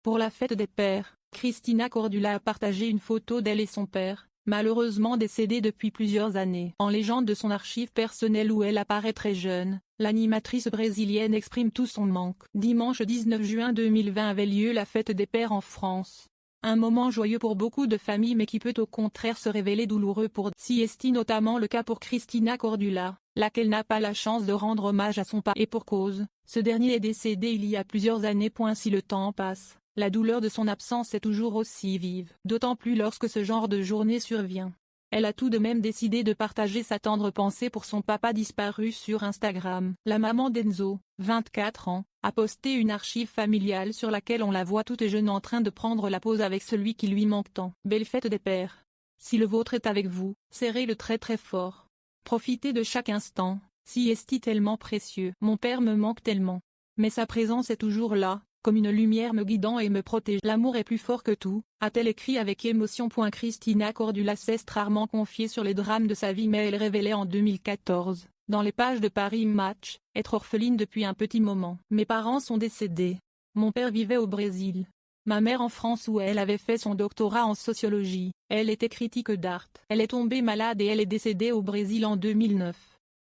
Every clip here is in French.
Pour la fête des pères, Christina Cordula a partagé une photo d'elle et son père, malheureusement décédé depuis plusieurs années. En légende de son archive personnelle où elle apparaît très jeune, l'animatrice brésilienne exprime tout son manque. Dimanche 19 juin 2020 avait lieu la fête des pères en France. Un moment joyeux pour beaucoup de familles mais qui peut au contraire se révéler douloureux pour Siesti, notamment le cas pour Christina Cordula, laquelle n'a pas la chance de rendre hommage à son père et pour cause, ce dernier est décédé il y a plusieurs années. Si le temps passe, la douleur de son absence est toujours aussi vive. D'autant plus lorsque ce genre de journée survient. Elle a tout de même décidé de partager sa tendre pensée pour son papa disparu sur Instagram. La maman d'Enzo, 24 ans, a posté une archive familiale sur laquelle on la voit toute jeune en train de prendre la pause avec celui qui lui manque tant. Belle fête des pères. Si le vôtre est avec vous, serrez-le très très fort. Profitez de chaque instant, Siesti tellement précieux. Mon père me manque tellement. Mais sa présence est toujours là, comme une lumière me guidant et me protège. L'amour est plus fort que tout, a-t-elle écrit avec émotion. Christina Cordula s'est rarement confiée sur les drames de sa vie mais elle révélait en 2014, dans les pages de Paris Match, être orpheline depuis un petit moment. Mes parents sont décédés. Mon père vivait au Brésil. Ma mère en France où elle avait fait son doctorat en sociologie. Elle était critique d'art. Elle est tombée malade et elle est décédée au Brésil en 2009.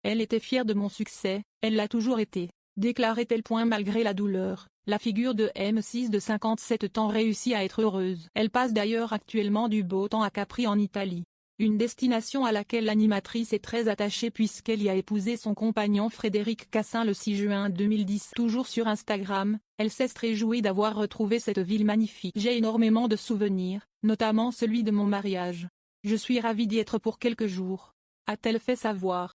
Elle était fière de mon succès, elle l'a toujours été. Déclarait-elle. Malgré la douleur, la figure de M6 de 57 ans réussit à être heureuse. Elle passe d'ailleurs actuellement du beau temps à Capri en Italie. Une destination à laquelle l'animatrice est très attachée puisqu'elle y a épousé son compagnon Frédéric Cassin le 6 juin 2010. Toujours sur Instagram, elle s'est réjouie d'avoir retrouvé cette ville magnifique. J'ai énormément de souvenirs, notamment celui de mon mariage. Je suis ravie d'y être pour quelques jours, a-t-elle fait savoir.